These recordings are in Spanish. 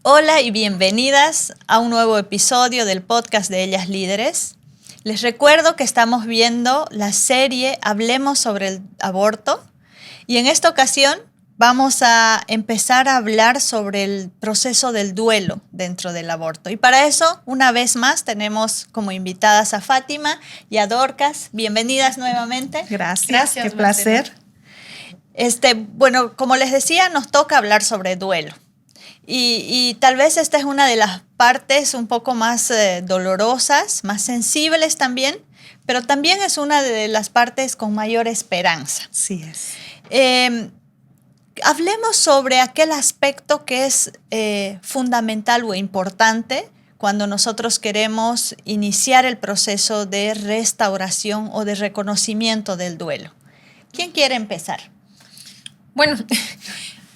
Hola y bienvenidas a un nuevo episodio del podcast de Ellas Líderes. Les recuerdo que estamos viendo la serie Hablemos sobre el aborto y en esta ocasión vamos a empezar a hablar sobre el proceso del duelo dentro del aborto. Y para eso, una vez más, tenemos como invitadas a Fátima y a Dorcas. Bienvenidas nuevamente. Gracias, qué placer. Bueno, como les decía, nos toca hablar sobre duelo. Y tal vez esta es una de las partes un poco más dolorosas, más sensibles también, pero también es una de las partes con mayor esperanza. Sí es. Hablemos sobre aquel aspecto que es fundamental o importante cuando nosotros queremos iniciar el proceso de restauración o de reconocimiento del duelo. ¿Quién quiere empezar? Bueno,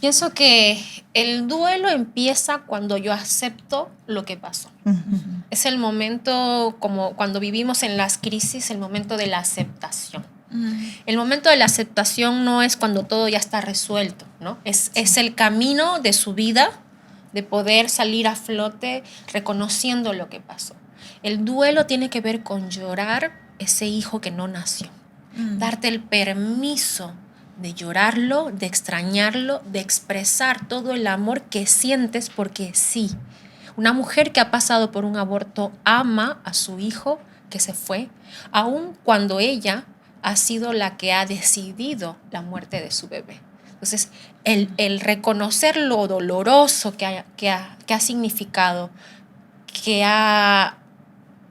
pienso que el duelo empieza cuando yo acepto lo que pasó. Uh-huh. Es el momento, como cuando vivimos en las crisis, el momento de la aceptación. Uh-huh. El momento de la aceptación no es cuando todo ya está resuelto, ¿no? Es el camino de su vida, de poder salir a flote reconociendo lo que pasó. El duelo tiene que ver con llorar ese hijo que no nació. Uh-huh. Darte el permiso de llorarlo, de extrañarlo, de expresar todo el amor que sientes, porque sí, una mujer que ha pasado por un aborto ama a su hijo que se fue, aun cuando ella ha sido la que ha decidido la muerte de su bebé. Entonces, el reconocer lo doloroso que ha significado, que ha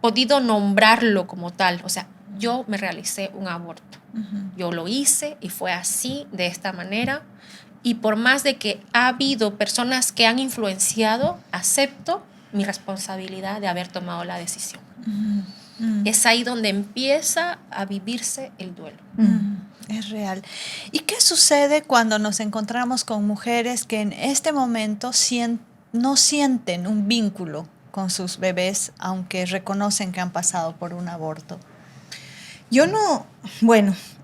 podido nombrarlo como tal, o sea, yo me realicé un aborto. Uh-huh. Yo lo hice y fue así, de esta manera. Y por más de que ha habido personas que han influenciado, acepto mi responsabilidad de haber tomado la decisión. Uh-huh. Uh-huh. Es ahí donde empieza a vivirse el duelo. Uh-huh. Es real. ¿Y qué sucede cuando nos encontramos con mujeres que en este momento no sienten un vínculo con sus bebés, aunque reconocen que han pasado por un aborto?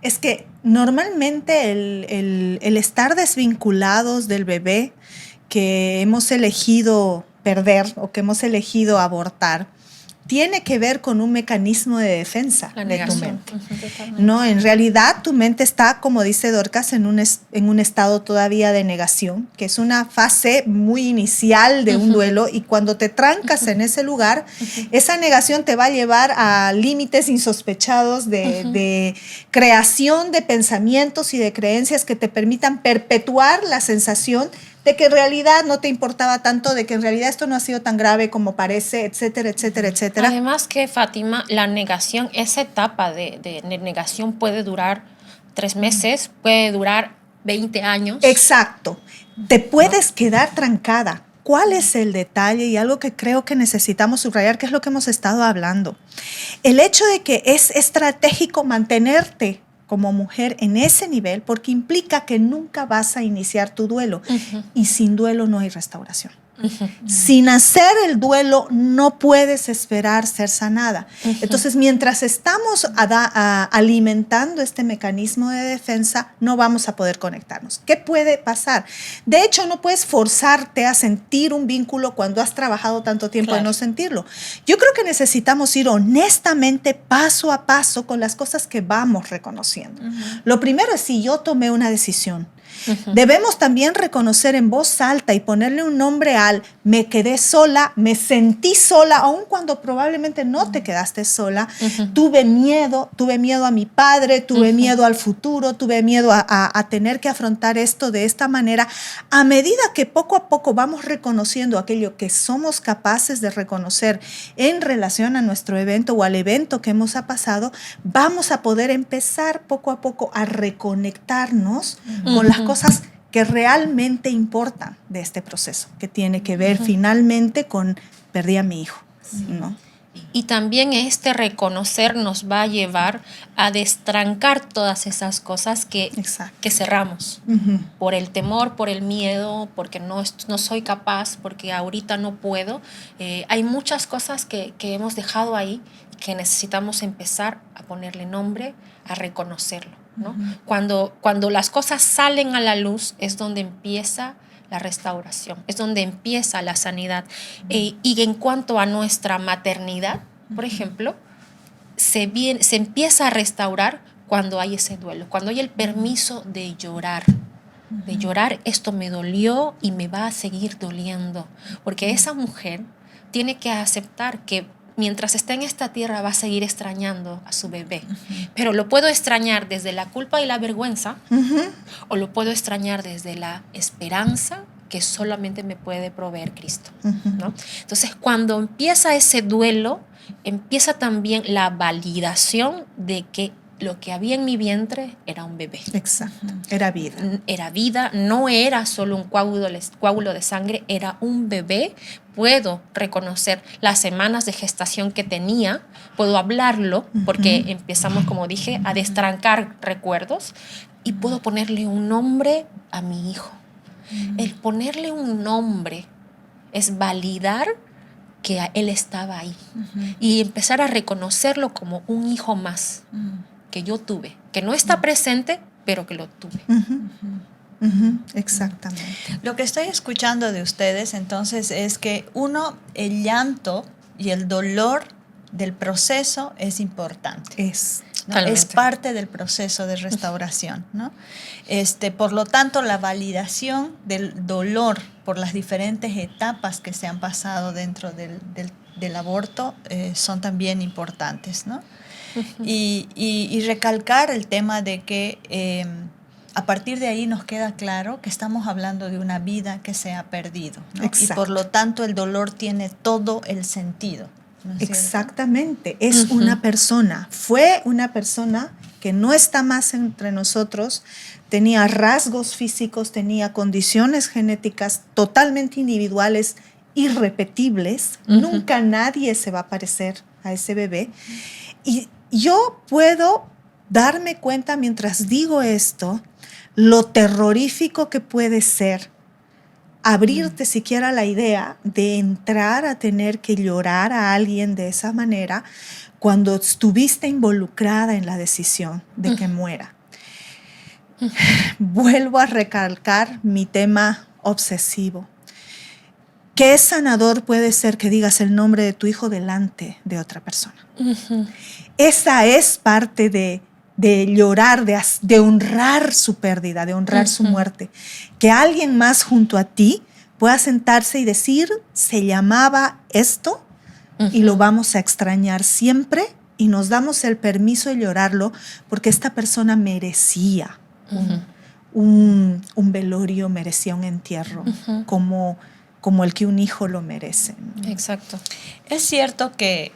Es que normalmente el estar desvinculados del bebé que hemos elegido perder o que hemos elegido abortar, tiene que ver con un mecanismo de defensa de tu mente. No, en realidad tu mente está, como dice Dorcas, en un estado todavía de negación, que es una fase muy inicial de un duelo, y cuando te trancas en ese lugar, esa negación te va a llevar a límites insospechados de creación de pensamientos y de creencias que te permitan perpetuar la sensación de que en realidad no te importaba tanto, de que en realidad esto no ha sido tan grave como parece, etcétera, etcétera, etcétera. Además que, Fátima, la negación, esa etapa de negación puede durar 3 meses, puede durar 20 años. Exacto. Te puedes quedar trancada. ¿Cuál es el detalle? Y algo que creo que necesitamos subrayar, que es lo que hemos estado hablando. El hecho de que es estratégico mantenerte como mujer en ese nivel, porque implica que nunca vas a iniciar tu duelo. Uh-huh. Y sin duelo no hay restauración. Uh-huh. Sin hacer el duelo no puedes esperar ser sanada. Uh-huh. Entonces, mientras estamos alimentando este mecanismo de defensa, no vamos a poder conectarnos. ¿Qué puede pasar? De hecho, no puedes forzarte a sentir un vínculo cuando has trabajado tanto tiempo en no sentirlo. Yo creo que necesitamos ir honestamente paso a paso con las cosas que vamos reconociendo. Uh-huh. Lo primero es, si yo tomé una decisión, uh-huh, debemos también reconocer en voz alta y ponerle un nombre al me quedé sola, me sentí sola, aun cuando probablemente no te quedaste sola. Uh-huh. Tuve miedo a mi padre, tuve uh-huh, miedo al futuro, tuve miedo a tener que afrontar esto de esta manera. A medida que poco a poco vamos reconociendo aquello que somos capaces de reconocer en relación a nuestro evento o al evento que hemos pasado, vamos a poder empezar poco a poco a reconectarnos uh-huh, con las cosas que realmente importan de este proceso, que tiene que ver uh-huh, finalmente con perdí a mi hijo, ¿no? Y también este reconocer nos va a llevar a destrancar todas esas cosas que cerramos. Uh-huh. Por el temor, por el miedo, porque no soy capaz, porque ahorita no puedo. Hay muchas cosas que hemos dejado ahí, que necesitamos empezar a ponerle nombre, a reconocerlo, ¿no? Uh-huh. Cuando las cosas salen a la luz es donde empieza la restauración, es donde empieza la sanidad. Y en cuanto a nuestra maternidad, por ejemplo, se empieza a restaurar cuando hay ese duelo, cuando hay el permiso de llorar. De llorar, esto me dolió y me va a seguir doliendo, porque esa mujer tiene que aceptar que mientras esté en esta tierra va a seguir extrañando a su bebé. Pero lo puedo extrañar desde la culpa y la vergüenza, o lo puedo extrañar desde la esperanza que solamente me puede proveer Cristo, ¿no? Entonces, cuando empieza ese duelo, empieza también la validación de que lo que había en mi vientre era un bebé. Exacto, era vida. Era vida, no era solo un coágulo de sangre, era un bebé. Puedo reconocer las semanas de gestación que tenía, puedo hablarlo, porque empezamos, como dije, a destrancar recuerdos, y puedo ponerle un nombre a mi hijo. El ponerle un nombre es validar que él estaba ahí y empezar a reconocerlo como un hijo más que yo tuve, que no está presente, pero que lo tuve. Exactamente. Lo que estoy escuchando de ustedes entonces es que el llanto y el dolor del proceso es importante. ¿no? Es parte del proceso de restauración, ¿no? Por lo tanto, la validación del dolor por las diferentes etapas que se han pasado dentro del aborto son también importantes, ¿no? Y recalcar el tema de que a partir de ahí nos queda claro que estamos hablando de una vida que se ha perdido, ¿no? Y por lo tanto el dolor tiene todo el sentido. ¿No es Exactamente, es una persona, fue una persona que no está más entre nosotros, tenía rasgos físicos, tenía condiciones genéticas totalmente individuales, irrepetibles, nunca nadie se va a parecer a ese bebé. Y yo puedo darme cuenta mientras digo esto, lo terrorífico que puede ser abrirte siquiera la idea de entrar a tener que llorar a alguien de esa manera cuando estuviste involucrada en la decisión de que muera. Vuelvo a recalcar mi tema obsesivo. ¿Qué sanador puede ser que digas el nombre de tu hijo delante de otra persona? Esa es parte de llorar, de honrar su pérdida, de honrar su muerte. Que alguien más junto a ti pueda sentarse y decir, se llamaba esto y lo vamos a extrañar siempre y nos damos el permiso de llorarlo porque esta persona merecía un velorio, merecía un entierro como el que un hijo lo merece. Exacto. Es cierto que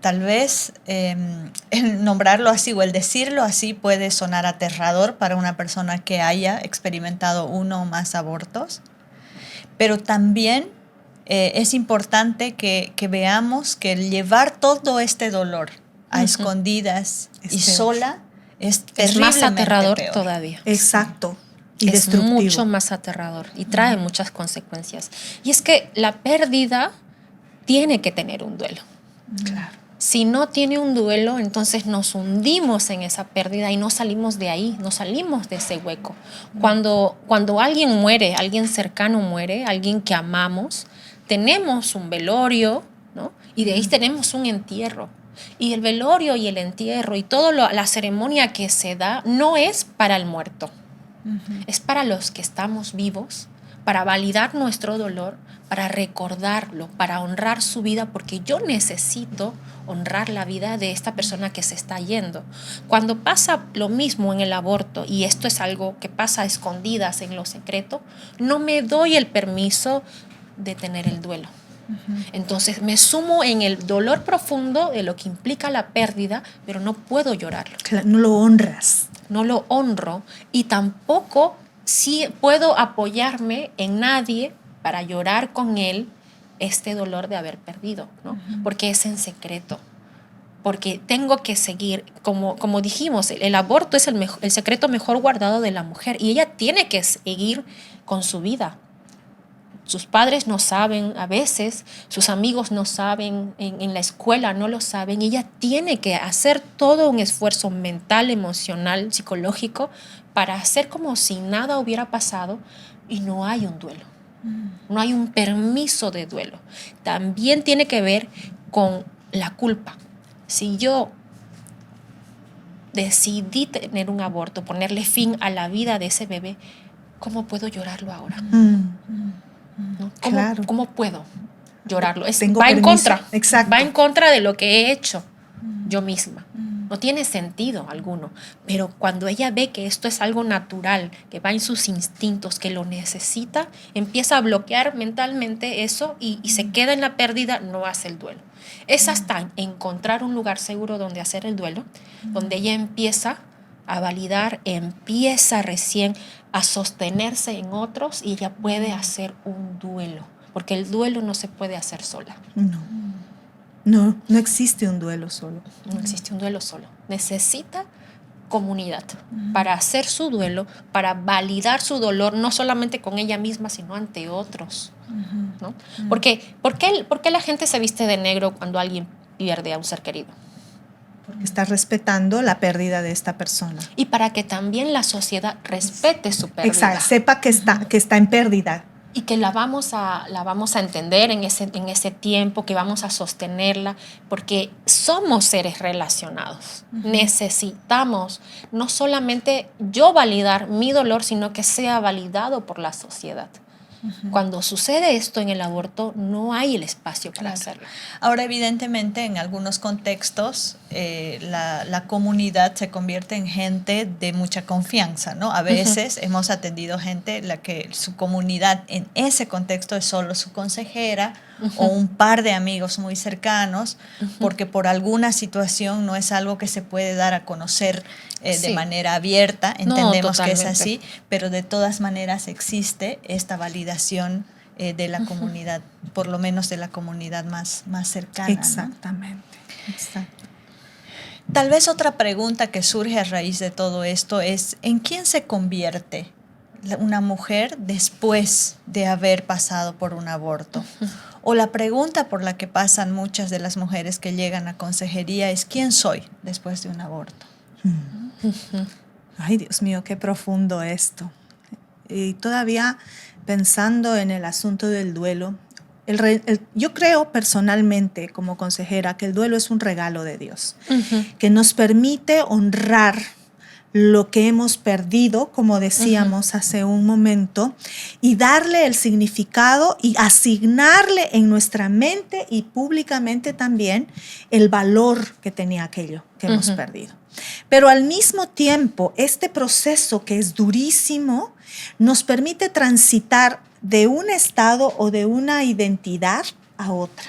tal vez el nombrarlo así o el decirlo así puede sonar aterrador para una persona que haya experimentado uno o más abortos, pero también es importante que veamos que el llevar todo este dolor a escondidas y sola es terriblemente más aterrador peor. Todavía. Exacto. Y es destructivo. Mucho más aterrador y trae muchas consecuencias. Y es que la pérdida tiene que tener un duelo. Claro. Si no tiene un duelo, entonces nos hundimos en esa pérdida y no salimos de ahí, no salimos de ese hueco. Cuando alguien muere, alguien cercano muere, alguien que amamos, tenemos un velorio, ¿no? Y de ahí tenemos un entierro. Y el velorio y el entierro y toda la ceremonia que se da no es para el muerto, es para los que estamos vivos, para validar nuestro dolor, para recordarlo, para honrar su vida, porque yo necesito honrar la vida de esta persona que se está yendo. Cuando pasa lo mismo en el aborto, y esto es algo que pasa a escondidas en lo secreto, no me doy el permiso de tener el duelo. Entonces me sumo en el dolor profundo de lo que implica la pérdida, pero no puedo llorarlo. Claro, no lo honras. No lo honro y tampoco sí puedo apoyarme en nadie para llorar con él este dolor de haber perdido, ¿no? Porque es en secreto. Porque tengo que seguir, como dijimos, el aborto es el secreto mejor guardado de la mujer y ella tiene que seguir con su vida. Sus padres no saben a veces, sus amigos no saben, en la escuela no lo saben, y ella tiene que hacer todo un esfuerzo mental, emocional, psicológico para hacer como si nada hubiera pasado y no hay un duelo. No hay un permiso de duelo. También tiene que ver con la culpa. Si yo decidí tener un aborto, ponerle fin a la vida de ese bebé, ¿cómo puedo llorarlo ahora? ¿No? Claro. ¿Cómo puedo llorarlo? Tengo va permiso. en contra. Exacto. Va en contra de lo que he hecho yo misma. No tiene sentido alguno. Pero cuando ella ve que esto es algo natural, que va en sus instintos, que lo necesita, empieza a bloquear mentalmente eso y se queda en la pérdida, no hace el duelo. Es hasta encontrar un lugar seguro donde hacer el duelo, donde ella empieza a validar, empieza recién a sostenerse en otros y ella puede hacer un duelo, porque el duelo no se puede hacer sola. No existe un duelo solo. No existe un duelo solo. Necesita comunidad para hacer su duelo, para validar su dolor, no solamente con ella misma, sino ante otros. ¿No? ¿Por qué la gente se viste de negro cuando alguien pierde a un ser querido? Porque está respetando la pérdida de esta persona. Y para que también la sociedad respete su pérdida. Exacto, sepa que está en pérdida. Y que la vamos a entender en ese tiempo, que vamos a sostenerla, porque somos seres relacionados. Necesitamos no solamente yo validar mi dolor, sino que sea validado por la sociedad. Cuando sucede esto en el aborto, no hay el espacio para hacerlo. Ahora, evidentemente, en algunos contextos, la comunidad se convierte en gente de mucha confianza, ¿no? A veces hemos atendido gente la que su comunidad en ese contexto es solo su consejera o un par de amigos muy cercanos, porque por alguna situación no es algo que se puede dar a conocer de manera abierta. Entendemos que es así, pero de todas maneras existe esta validación de la comunidad, por lo menos de la comunidad más cercana. Exactamente. ¿No? Exacto. Tal vez otra pregunta que surge a raíz de todo esto es, ¿en quién se convierte una mujer después de haber pasado por un aborto? O la pregunta por la que pasan muchas de las mujeres que llegan a consejería es, ¿quién soy después de un aborto? Ay, Dios mío, qué profundo esto. Y todavía pensando en el asunto del duelo, yo creo personalmente como consejera que el duelo es un regalo de Dios, que nos permite honrar lo que hemos perdido, como decíamos hace un momento, y darle el significado y asignarle en nuestra mente y públicamente también el valor que tenía aquello que hemos perdido. Pero al mismo tiempo, este proceso que es durísimo nos permite transitar de un estado o de una identidad a otra.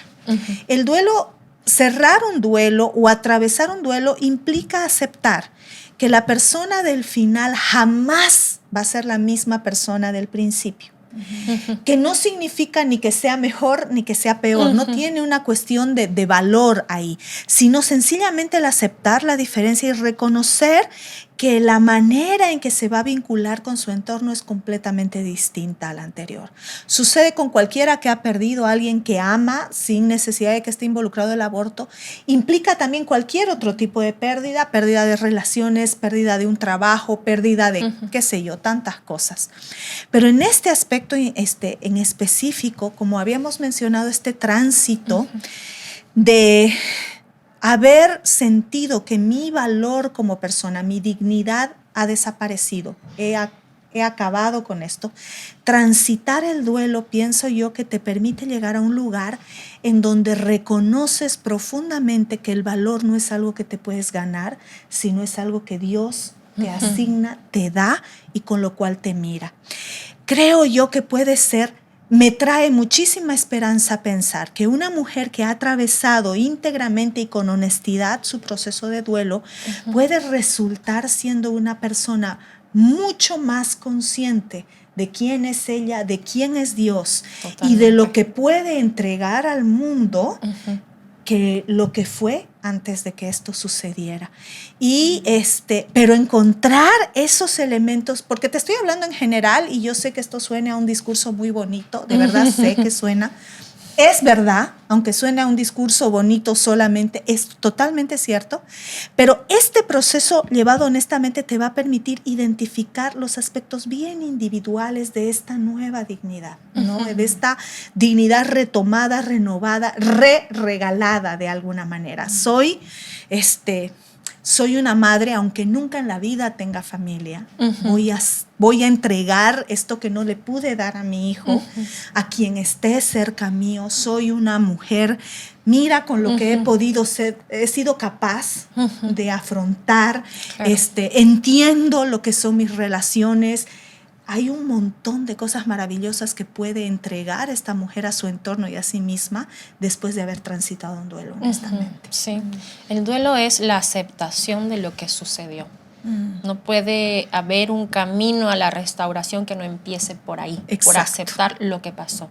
El duelo, cerrar un duelo o atravesar un duelo implica aceptar que la persona del final jamás va a ser la misma persona del principio. Que no significa ni que sea mejor ni que sea peor, no tiene una cuestión de valor ahí, sino sencillamente el aceptar la diferencia y reconocer que la manera en que se va a vincular con su entorno es completamente distinta a la anterior. Sucede con cualquiera que ha perdido a alguien que ama sin necesidad de que esté involucrado el aborto. Implica también cualquier otro tipo de pérdida de relaciones, pérdida de un trabajo, pérdida de, qué sé yo, tantas cosas. Pero en este aspecto en específico, como habíamos mencionado, este tránsito de haber sentido que mi valor como persona, mi dignidad ha desaparecido, he acabado con esto. Transitar el duelo, pienso yo, que te permite llegar a un lugar en donde reconoces profundamente que el valor no es algo que te puedes ganar, sino es algo que Dios te asigna, te da y con lo cual te mira. Creo yo que puede ser. Me trae muchísima esperanza pensar que una mujer que ha atravesado íntegramente y con honestidad su proceso de duelo puede resultar siendo una persona mucho más consciente de quién es ella, de quién es Dios. Totalmente. Y de lo que puede entregar al mundo que lo que fue antes de que esto sucediera. Y pero encontrar esos elementos, porque te estoy hablando en general y yo sé que esto suena a un discurso muy bonito, de verdad sé que suena, Es verdad, aunque suene a un discurso bonito solamente, es totalmente cierto, pero este proceso llevado honestamente te va a permitir identificar los aspectos bien individuales de esta nueva dignidad, ¿no? Uh-huh. De esta dignidad retomada, renovada, regalada de alguna manera. Soy una madre, aunque nunca en la vida tenga familia. Uh-huh. Voy a entregar esto que no le pude dar a mi hijo, uh-huh, a quien esté cerca mío. Soy una mujer. Mira con lo uh-huh, que he podido ser, he sido capaz uh-huh, de afrontar. claro. Entiendo lo que son mis relaciones. Hay un montón de cosas maravillosas que puede entregar esta mujer a su entorno y a sí misma después de haber transitado un duelo, honestamente. Sí, el duelo es la aceptación de lo que sucedió. No puede haber un camino a la restauración que no empiece por ahí, Exacto. por aceptar lo que pasó.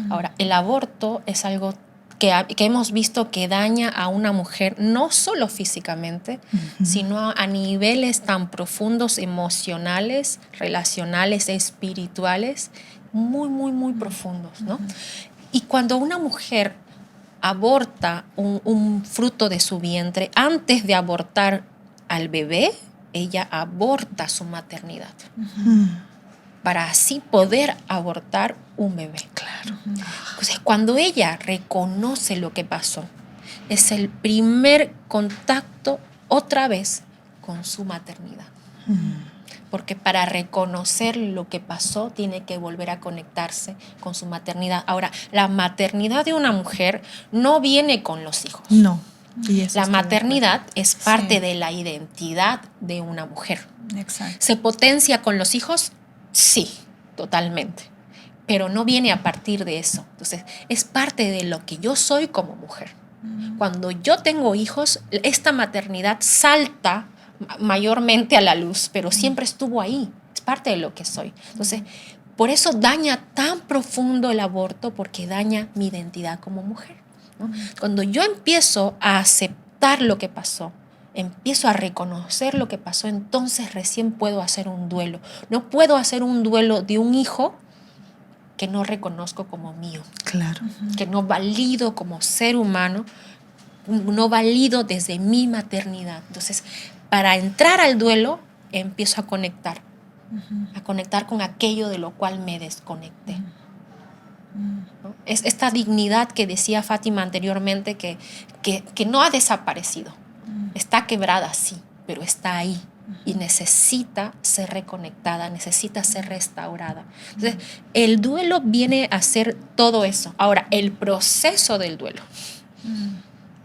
Ahora, el aborto es algo que hemos visto que daña a una mujer no solo físicamente, sino a niveles tan profundos, emocionales, relacionales, espirituales, muy, muy, muy profundos, ¿no? Y cuando una mujer aborta un fruto de su vientre, antes de abortar al bebé, ella aborta su maternidad para así poder abortar un bebé. Claro. Entonces, cuando ella reconoce lo que pasó, es el primer contacto otra vez con su maternidad. Porque para reconocer lo que pasó tiene que volver a conectarse con su maternidad. Ahora, la maternidad de una mujer no viene con los hijos. No. La maternidad es parte de la identidad de una mujer. Exacto. ¿Se potencia con los hijos? Sí, totalmente. Pero no viene a partir de eso. Entonces, es parte de lo que yo soy como mujer. Cuando yo tengo hijos, esta maternidad salta mayormente a la luz, pero siempre estuvo ahí. Es parte de lo que soy. Entonces, por eso daña tan profundo el aborto, porque daña mi identidad como mujer, ¿no? Cuando yo empiezo a aceptar lo que pasó, empiezo a reconocer lo que pasó, entonces recién puedo hacer un duelo. No puedo hacer un duelo de un hijo que no reconozco como mío. Claro. Que no valido como ser humano, no valido desde mi maternidad. Entonces, para entrar al duelo, empiezo a conectar con aquello de lo cual me desconecté. ¿No? Es esta dignidad que decía Fátima anteriormente, que no ha desaparecido. Está quebrada, sí, pero está ahí y necesita ser reconectada, necesita ser restaurada. Entonces, el duelo viene a ser todo eso. Ahora, el proceso del duelo,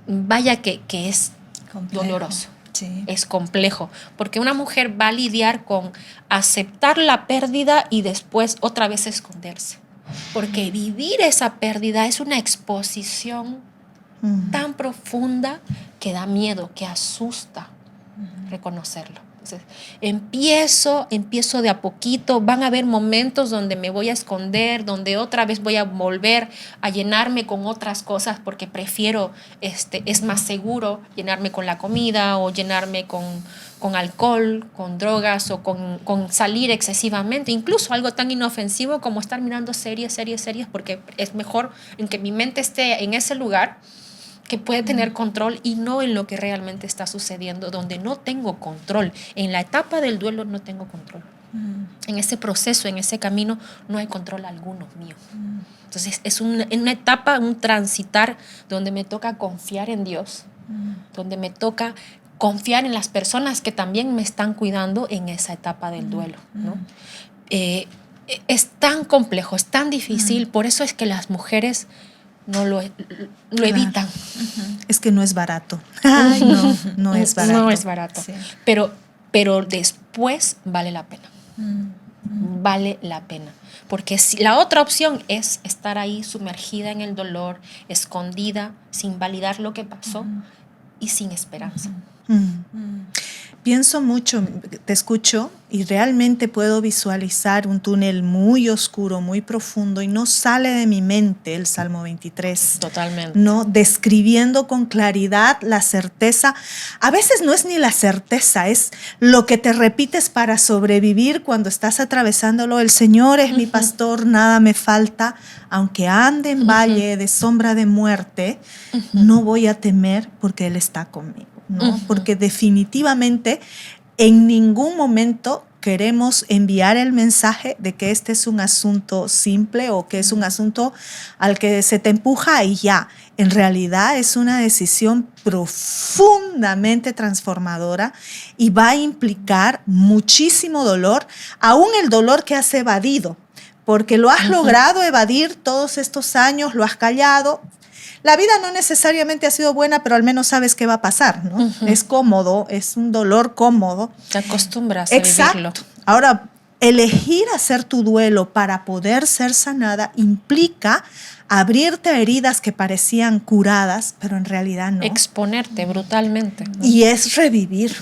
vaya que es complejo. Doloroso. Sí. Es complejo, porque una mujer va a lidiar con aceptar la pérdida y después otra vez esconderse. Porque vivir esa pérdida es una exposición tan profunda que da miedo, que asusta reconocerlo. Entonces, empiezo de a poquito. Van a haber momentos donde me voy a esconder, donde otra vez voy a volver a llenarme con otras cosas porque prefiero, es más seguro llenarme con la comida o llenarme con alcohol, con drogas o con salir excesivamente. Incluso algo tan inofensivo como estar mirando series, porque es mejor en que mi mente esté en ese lugar que puede tener control y no en lo que realmente está sucediendo, donde no tengo control. En la etapa del duelo no tengo control. En ese proceso, en ese camino, no hay control alguno mío. Entonces, es una etapa, un transitar donde me toca confiar en Dios, donde me toca confiar en las personas que también me están cuidando en esa etapa del duelo, ¿no? Es tan complejo, es tan difícil, por eso es que las mujeres no lo evitan. Es que no es barato. Ay, no es barato. No es barato. Sí. Pero después vale la pena. Vale la pena. Porque si la otra opción es estar ahí sumergida en el dolor, escondida, sin validar lo que pasó y sin esperanza. pienso mucho, te escucho y realmente puedo visualizar un túnel muy oscuro, muy profundo y no sale de mi mente el Salmo 23. Totalmente. No, describiendo con claridad la certeza. A veces no es ni la certeza, es lo que te repites para sobrevivir cuando estás atravesándolo. El Señor es mi pastor, nada me falta. Aunque ande en valle de sombra de muerte, no voy a temer porque Él está conmigo. ¿no? Porque definitivamente en ningún momento queremos enviar el mensaje de que este es un asunto simple o que es un asunto al que se te empuja y ya. En realidad es una decisión profundamente transformadora y va a implicar muchísimo dolor, aún el dolor que has evadido, porque lo has logrado evadir todos estos años, lo has callado. La vida no necesariamente ha sido buena, pero al menos sabes qué va a pasar, ¿no? Es cómodo, es un dolor cómodo. Te acostumbras a vivirlo. Ahora, elegir hacer tu duelo para poder ser sanada implica abrirte a heridas que parecían curadas, pero en realidad no. Exponerte brutalmente, ¿no? Y es revivir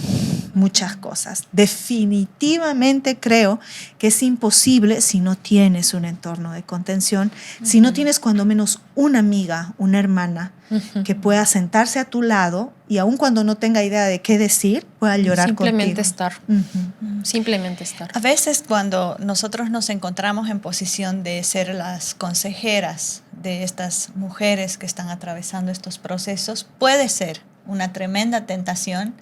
muchas cosas. Definitivamente creo que es imposible si no tienes un entorno de contención, si no tienes cuando menos una amiga, una hermana que pueda sentarse a tu lado y aun cuando no tenga idea de qué decir, pueda llorar Simplemente contigo. estar. Simplemente estar. A veces cuando nosotros nos encontramos en posición de ser las consejeras de estas mujeres que están atravesando estos procesos, puede ser una tremenda tentación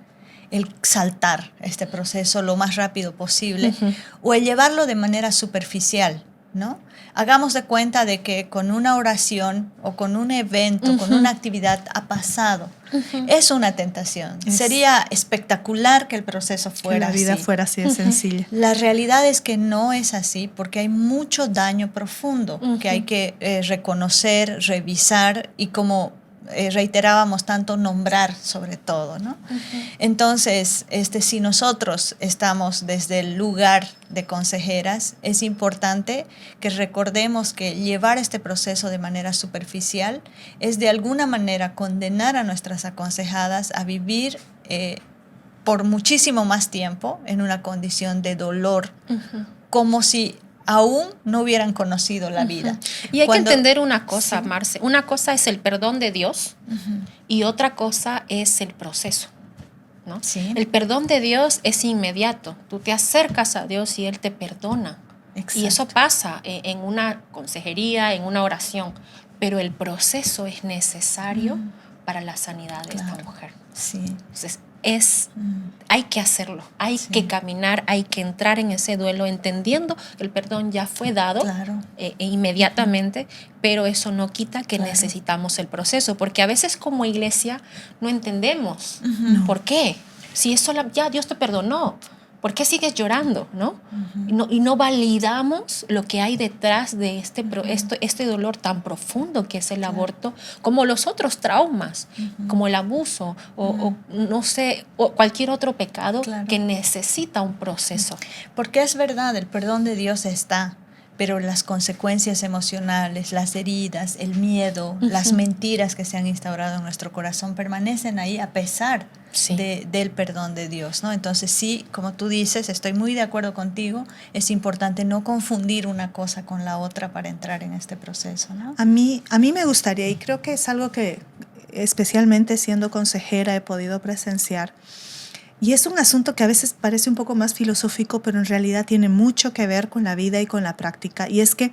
el saltar este proceso lo más rápido posible o el llevarlo de manera superficial, ¿no? Hagamos de cuenta de que con una oración o con un evento, con una actividad ha pasado. Es una tentación. Sería espectacular que el proceso fuera así. Que la vida fuera así de sencilla. La realidad es que no es así porque hay mucho daño profundo que hay que reconocer, revisar y como reiterábamos tanto, nombrar sobre todo, ¿no? Entonces, si nosotros estamos desde el lugar de consejeras, es importante que recordemos que llevar este proceso de manera superficial es de alguna manera condenar a nuestras aconsejadas a vivir por muchísimo más tiempo en una condición de dolor, como si aún no hubieran conocido la vida. Y hay que entender una cosa, Marce. Una cosa es el perdón de Dios y otra cosa es el proceso, ¿no? Sí. El perdón de Dios es inmediato. Tú te acercas a Dios y Él te perdona. Exacto. Y eso pasa en una consejería, en una oración. Pero el proceso es necesario para la sanidad de esta mujer. Sí. Entonces, hay que hacerlo, hay que caminar, hay que entrar en ese duelo entendiendo que el perdón ya fue dado inmediatamente, pero eso no quita que necesitamos el proceso, porque a veces como iglesia no entendemos por qué. Si eso ya Dios te perdonó, ¿por qué sigues llorando? ¿No? Y no validamos lo que hay detrás de este dolor tan profundo que es el aborto, como los otros traumas, como el abuso o no sé, o cualquier otro pecado que necesita un proceso. Porque es verdad, el perdón de Dios está, pero las consecuencias emocionales, las heridas, el miedo, las mentiras que se han instaurado en nuestro corazón permanecen ahí a pesar del perdón de Dios, ¿no? Entonces sí, como tú dices, estoy muy de acuerdo contigo, es importante no confundir una cosa con la otra para entrar en este proceso, ¿no? A mí me gustaría, y creo que es algo que especialmente siendo consejera he podido presenciar, y es un asunto que a veces parece un poco más filosófico, pero en realidad tiene mucho que ver con la vida y con la práctica. Y es que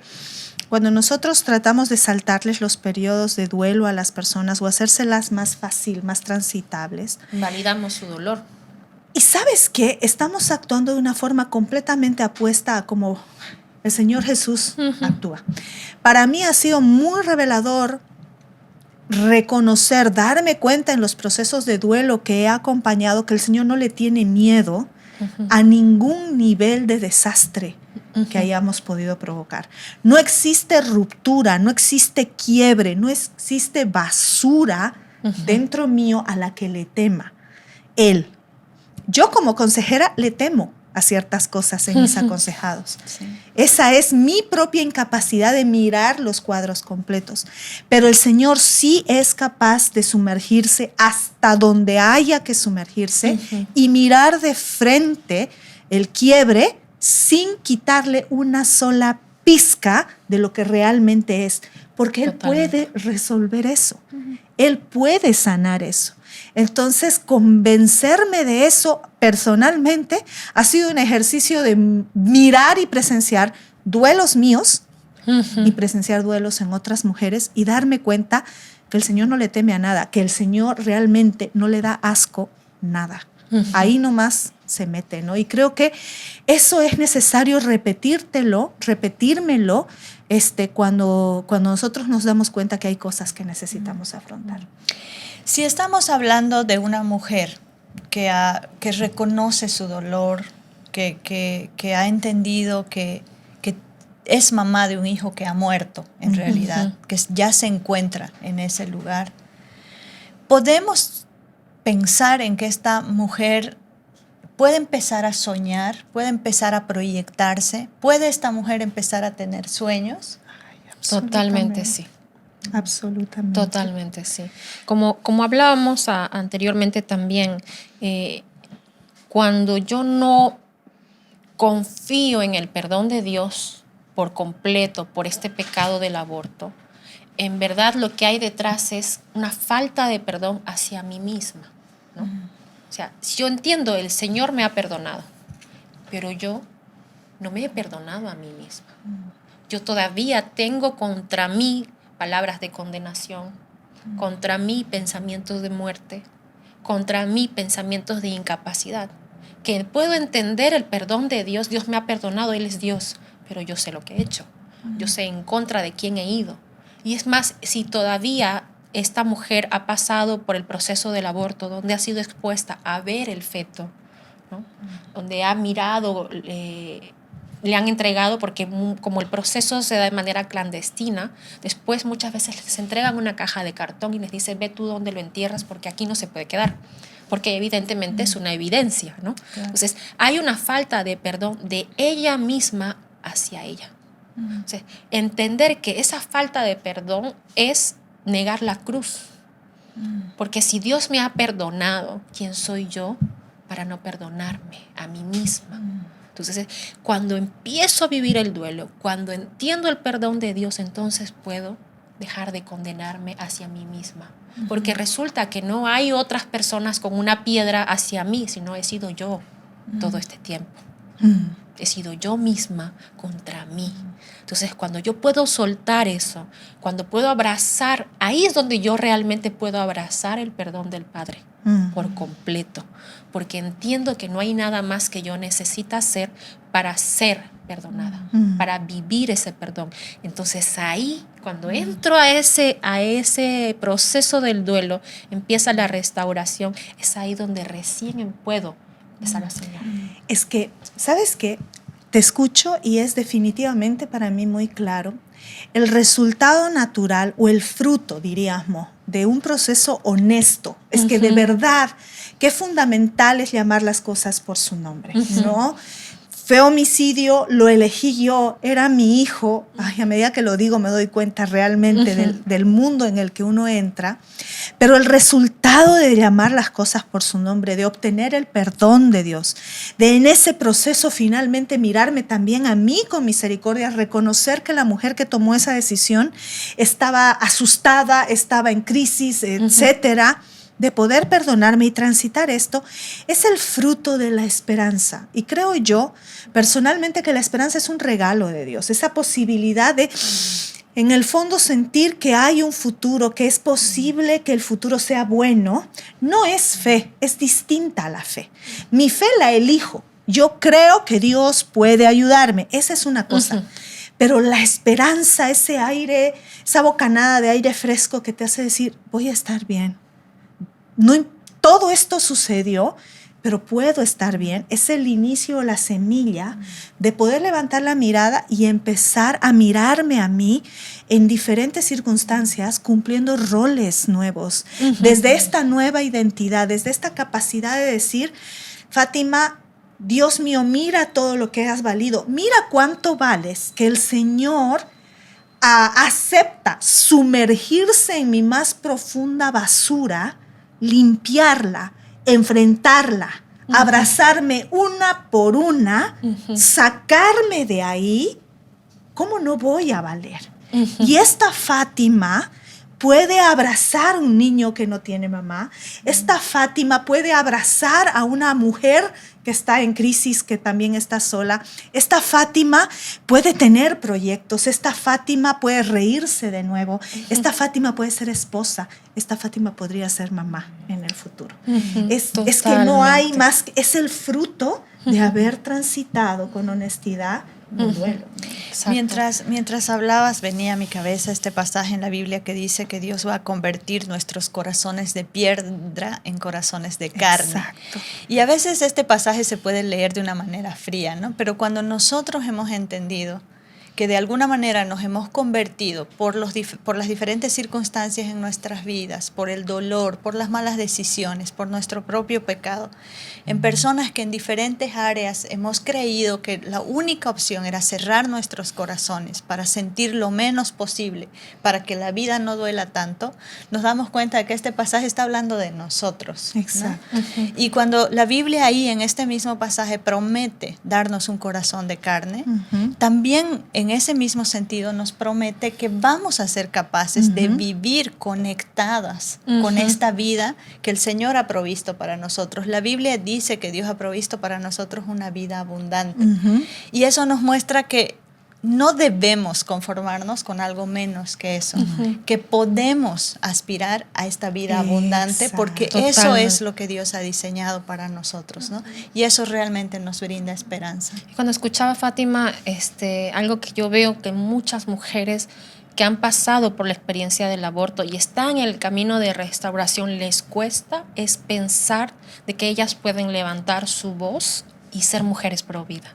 cuando nosotros tratamos de saltarles los periodos de duelo a las personas o hacérselas más fácil, más transitables, validamos su dolor. Y ¿sabes qué? Estamos actuando de una forma completamente opuesta a como el Señor Jesús actúa. Para mí ha sido muy revelador reconocer, darme cuenta en los procesos de duelo que he acompañado que el Señor no le tiene miedo a ningún nivel de desastre que hayamos podido provocar. No existe ruptura, no existe quiebre, no existe basura dentro mío a la que le tema. Él. Yo como consejera le temo a ciertas cosas en mis aconsejados. Sí. Esa es mi propia incapacidad de mirar los cuadros completos. Pero el Señor sí es capaz de sumergirse hasta donde haya que sumergirse y mirar de frente el quiebre sin quitarle una sola pizca de lo que realmente es. Porque Él puede resolver eso. Él puede sanar eso. Entonces, convencerme de eso personalmente ha sido un ejercicio de mirar y presenciar duelos míos y presenciar duelos en otras mujeres y darme cuenta que el Señor no le teme a nada, que el Señor realmente no le da asco nada. Ahí nomás se mete, ¿no? Y creo que eso es necesario repetírmelo cuando nosotros nos damos cuenta que hay cosas que necesitamos afrontar. Si estamos hablando de una mujer que reconoce su dolor, que ha entendido que es mamá de un hijo que ha muerto en realidad, que ya se encuentra en ese lugar, podemos pensar en que esta mujer puede empezar a soñar, puede empezar a proyectarse, puede esta mujer empezar a tener sueños. Totalmente sí. Absolutamente. Totalmente, sí. Como hablábamos anteriormente también, cuando yo no confío en el perdón de Dios por completo, por este pecado del aborto, en verdad lo que hay detrás es una falta de perdón hacia mí misma, ¿no? O sea, si yo entiendo, el Señor me ha perdonado, pero yo no me he perdonado a mí misma. Yo todavía tengo contra mí palabras de condenación, contra mí pensamientos de muerte, contra mí pensamientos de incapacidad, que puedo entender el perdón de Dios. Dios me ha perdonado, Él es Dios, pero yo sé lo que he hecho, yo sé en contra de quién he ido. Y es más, si todavía esta mujer ha pasado por el proceso del aborto, donde ha sido expuesta a ver el feto, ¿no? Donde ha mirado, le han entregado, porque como el proceso se da de manera clandestina, después muchas veces les entregan una caja de cartón y les dicen, ve tú dónde lo entierras porque aquí no se puede quedar, porque evidentemente es una evidencia, ¿no? Claro. Entonces hay una falta de perdón de ella misma hacia ella. O sea, entender que esa falta de perdón es negar la cruz, porque si Dios me ha perdonado, ¿quién soy yo para no perdonarme a mí misma? Entonces, cuando empiezo a vivir el duelo, cuando entiendo el perdón de Dios, entonces puedo dejar de condenarme hacia mí misma. Porque resulta que no hay otras personas con una piedra hacia mí, sino he sido yo todo este tiempo. He sido yo misma contra mí. Entonces, cuando yo puedo soltar eso, cuando puedo abrazar, ahí es donde yo realmente puedo abrazar el perdón del Padre por completo, porque entiendo que no hay nada más que yo necesite hacer para ser perdonada, para vivir ese perdón. Entonces ahí, cuando entro a ese proceso del duelo, empieza la restauración. Es ahí donde recién puedo empezar a soñar. Es que, ¿sabes qué? Te escucho y es definitivamente para mí muy claro el resultado natural o el fruto, diríamos, de un proceso honesto. Es que de verdad, qué fundamental es llamar las cosas por su nombre, ¿no? Fue homicidio, lo elegí yo, era mi hijo. Ay, a medida que lo digo me doy cuenta realmente del mundo en el que uno entra. Pero el resultado de llamar las cosas por su nombre, de obtener el perdón de Dios, de en ese proceso finalmente mirarme también a mí con misericordia, reconocer que la mujer que tomó esa decisión estaba asustada, estaba en crisis, etcétera, de poder perdonarme y transitar esto, es el fruto de la esperanza. Y creo yo, personalmente, que la esperanza es un regalo de Dios, esa posibilidad de, en el fondo, sentir que hay un futuro, que es posible que el futuro sea bueno. No es fe, es distinta a la fe. Mi fe la elijo. Yo creo que Dios puede ayudarme. Esa es una cosa. Pero la esperanza, ese aire, esa bocanada de aire fresco que te hace decir, voy a estar bien. No, todo esto sucedió, pero puedo estar bien. Es el inicio, la semilla de poder levantar la mirada y empezar a mirarme a mí en diferentes circunstancias, cumpliendo roles nuevos. Desde esta nueva identidad, desde esta capacidad de decir, Fátima, Dios mío, mira todo lo que has valido. Mira cuánto vales, que el Señor acepta sumergirse en mi más profunda basura, limpiarla, enfrentarla, abrazarme una por una, sacarme de ahí. ¿Cómo no voy a valer? Y esta Fátima puede abrazar a un niño que no tiene mamá. Esta Fátima puede abrazar a una mujer que está en crisis, que también está sola. Esta Fátima puede tener proyectos. Esta Fátima puede reírse de nuevo. Esta Fátima puede ser esposa. Esta Fátima podría ser mamá en el futuro. Es que no hay más. Es el fruto de haber transitado con honestidad un duelo. Mientras hablabas, venía a mi cabeza este pasaje en la Biblia que dice que Dios va a convertir nuestros corazones de piedra en corazones de carne. Exacto. Y a veces este pasaje se puede leer de una manera fría, ¿no? Pero cuando nosotros hemos entendido que de alguna manera nos hemos convertido por las diferentes circunstancias en nuestras vidas, por el dolor, por las malas decisiones, por nuestro propio pecado, en personas que en diferentes áreas hemos creído que la única opción era cerrar nuestros corazones para sentir lo menos posible, para que la vida no duela tanto, nos damos cuenta de que este pasaje está hablando de nosotros, ¿no? Exacto. Y cuando la Biblia ahí en este mismo pasaje promete darnos un corazón de carne, también en ese mismo sentido nos promete que vamos a ser capaces de vivir conectadas con esta vida que el Señor ha provisto para nosotros. La Biblia dice que Dios ha provisto para nosotros una vida abundante. Y eso nos muestra que no debemos conformarnos con algo menos que eso, que podemos aspirar a esta vida abundante porque eso es lo que Dios ha diseñado para nosotros, ¿no? Y eso realmente nos brinda esperanza. Cuando escuchaba a Fátima, algo que yo veo que muchas mujeres que han pasado por la experiencia del aborto y están en el camino de restauración les cuesta es pensar de que ellas pueden levantar su voz y ser mujeres pro vida.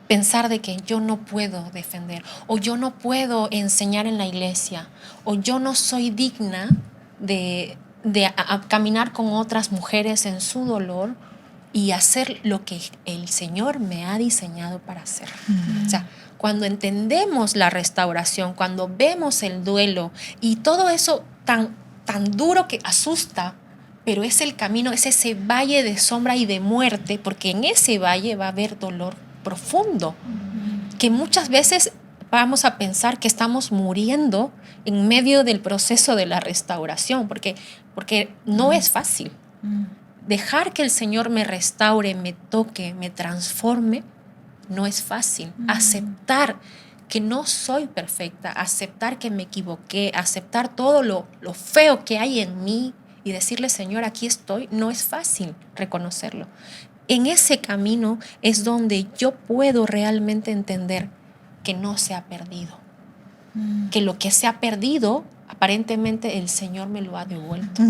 Pensar de que yo no puedo defender, o yo no puedo enseñar en la iglesia, o yo no soy digna de caminar con otras mujeres en su dolor y hacer lo que el Señor me ha diseñado para hacer. O sea, cuando entendemos la restauración, cuando vemos el duelo y todo eso tan duro que asusta, pero es el camino, es ese valle de sombra y de muerte, porque en ese valle va a haber dolor profundo, que muchas veces vamos a pensar que estamos muriendo en medio del proceso de la restauración, porque no es fácil. Dejar que el Señor me restaure, me toque, me transforme, no es fácil. Aceptar que no soy perfecta, aceptar que me equivoqué, aceptar todo lo feo que hay en mí y decirle, Señor, aquí estoy, no es fácil reconocerlo. En ese camino es donde yo puedo realmente entender que no se ha perdido. Que lo que se ha perdido, aparentemente el Señor me lo ha devuelto.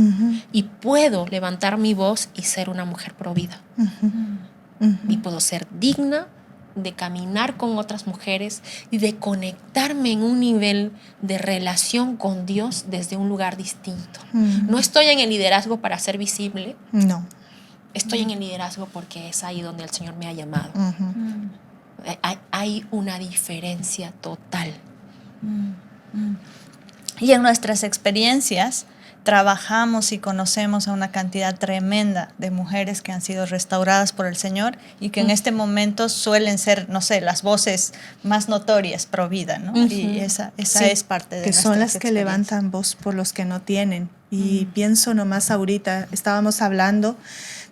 Y puedo levantar mi voz y ser una mujer pro vida. Y puedo ser digna de caminar con otras mujeres y de conectarme en un nivel de relación con Dios desde un lugar distinto. No estoy en el liderazgo para ser visible. No. Estoy en el liderazgo porque es ahí donde el Señor me ha llamado. Hay una diferencia total. Y en nuestras experiencias trabajamos y conocemos a una cantidad tremenda de mujeres que han sido restauradas por el Señor y que en este momento suelen ser, no sé, las voces más notorias pro vida, ¿no? Y esa Sí, es parte de que nuestras son las que experiencias. levantan voz por los que no tienen. Y pienso nomás ahorita, estábamos hablando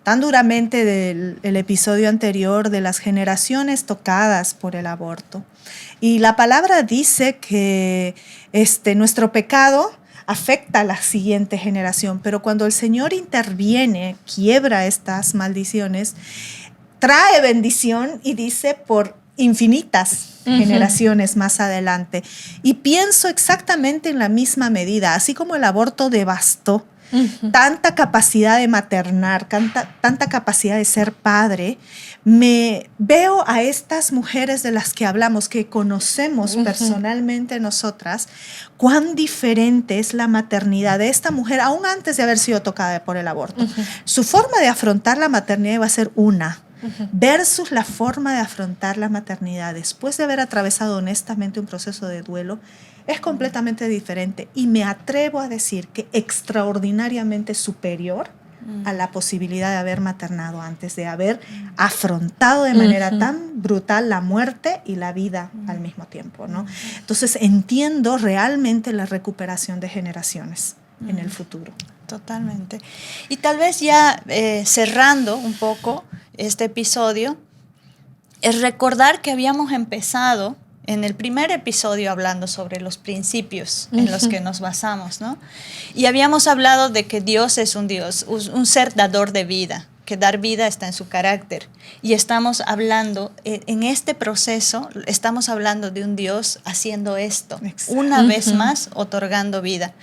tan duramente del episodio anterior de las generaciones tocadas por el aborto. Y la palabra dice que nuestro pecado afecta a la siguiente generación, pero cuando el Señor interviene, quiebra estas maldiciones, trae bendición y dice por infinitas generaciones más adelante. Y pienso exactamente en la misma medida, así como el aborto devastó tanta capacidad de maternar, tanta capacidad de ser padre, me veo a estas mujeres de las que hablamos, que conocemos personalmente nosotras, cuán diferente es la maternidad de esta mujer, aún antes de haber sido tocada por el aborto. Su forma de afrontar la maternidad iba a ser una, versus la forma de afrontar la maternidad después de haber atravesado honestamente un proceso de duelo, es completamente diferente, y me atrevo a decir que extraordinariamente superior a la posibilidad de haber maternado antes, de haber afrontado de manera tan brutal la muerte y la vida al mismo tiempo, ¿no? Entonces entiendo realmente la recuperación de generaciones en el futuro. Totalmente. Y tal vez ya cerrando un poco este episodio, es recordar que habíamos empezado en el primer episodio hablando sobre los principios en los que nos basamos, ¿no? Y habíamos hablado de que Dios es un Dios, un ser dador de vida, que dar vida está en su carácter. Y estamos hablando, en este proceso, estamos hablando de un Dios haciendo esto, una vez más otorgando vida.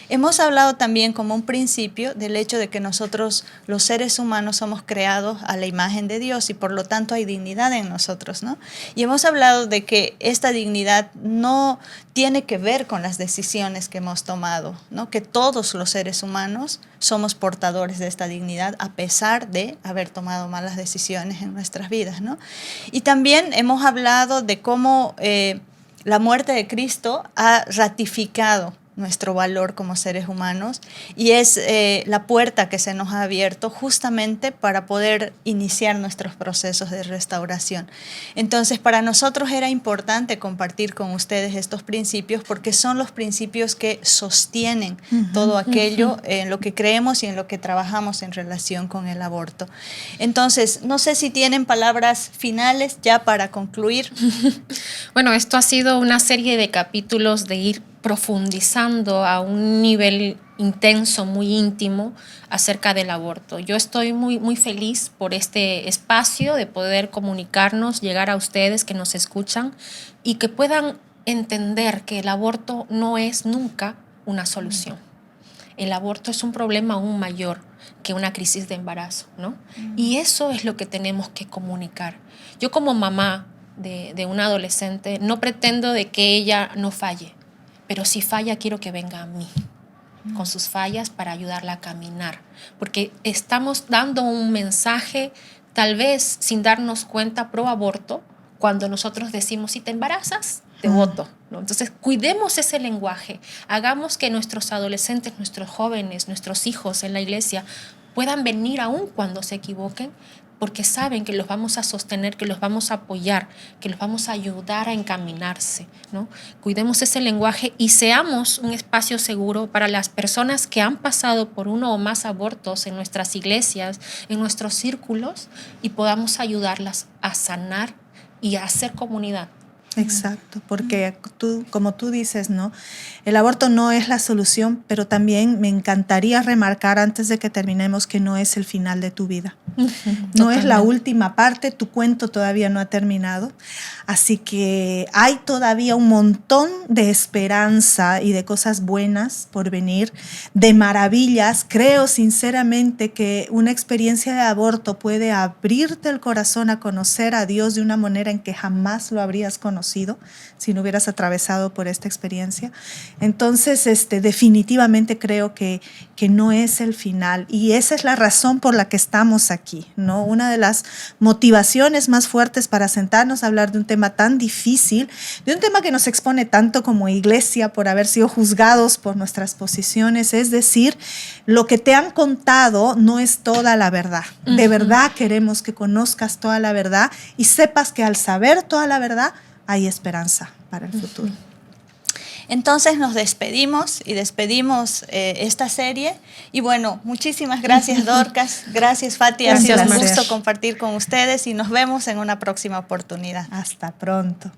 Hemos hablado también como un principio del hecho de que nosotros, los seres humanos, somos creados a la imagen de Dios y por lo tanto hay dignidad en nosotros, ¿no? Y hemos hablado de que esta dignidad no tiene que ver con las decisiones que hemos tomado, ¿no? Que todos los seres humanos somos portadores de esta dignidad a pesar de haber tomado malas decisiones en nuestras vidas, ¿no? Y también hemos hablado de cómo la muerte de Cristo ha ratificado nuestro valor como seres humanos y es la puerta que se nos ha abierto justamente para poder iniciar nuestros procesos de restauración. Entonces, para nosotros era importante compartir con ustedes estos principios porque son los principios que sostienen todo aquello en lo que creemos y en lo que trabajamos en relación con el aborto. Entonces, no sé si tienen palabras finales ya para concluir. Bueno, esto ha sido una serie de capítulos de ir profundizando a un nivel intenso, muy íntimo acerca del aborto. Yo estoy muy feliz por este espacio de poder comunicarnos, llegar a ustedes que nos escuchan y que puedan entender que el aborto no es nunca una solución. El aborto es un problema aún mayor que una crisis de embarazo, ¿no? Y eso es lo que tenemos que comunicar. Yo como mamá de una adolescente no pretendo de que ella no falle, pero si falla quiero que venga a mí con sus fallas para ayudarla a caminar, porque estamos dando un mensaje tal vez sin darnos cuenta pro aborto cuando nosotros decimos si te embarazas te voto, ¿no? Entonces cuidemos ese lenguaje, hagamos que nuestros adolescentes, nuestros jóvenes, nuestros hijos en la iglesia puedan venir aún cuando se equivoquen, porque saben que los vamos a sostener, que los vamos a apoyar, que los vamos a ayudar a encaminarse, ¿no? Cuidemos ese lenguaje y seamos un espacio seguro para las personas que han pasado por uno o más abortos en nuestras iglesias, en nuestros círculos, y podamos ayudarlas a sanar y a hacer comunidad. Exacto, porque como tú dices, ¿no? El aborto no es la solución, pero también me encantaría remarcar antes de que terminemos que no es el final de tu vida. No es la última parte, tu cuento todavía no ha terminado. Así que hay todavía un montón de esperanza y de cosas buenas por venir, de maravillas. Creo sinceramente que una experiencia de aborto puede abrirte el corazón a conocer a Dios de una manera en que jamás lo habrías conocido si no hubieras atravesado por esta experiencia. Entonces, definitivamente creo que no es el final y esa es la razón por la que estamos aquí, ¿no? Una de las motivaciones más fuertes para sentarnos a hablar de un tema tan difícil, de un tema que nos expone tanto como iglesia por haber sido juzgados por nuestras posiciones, es decir, lo que te han contado no es toda la verdad. De verdad queremos que conozcas toda la verdad y sepas que al saber toda la verdad hay esperanza para el futuro. Entonces nos despedimos y despedimos esta serie. Y bueno, muchísimas gracias Dorcas, gracias Fati, ha sido un gusto compartir con ustedes y nos vemos en una próxima oportunidad. Hasta pronto.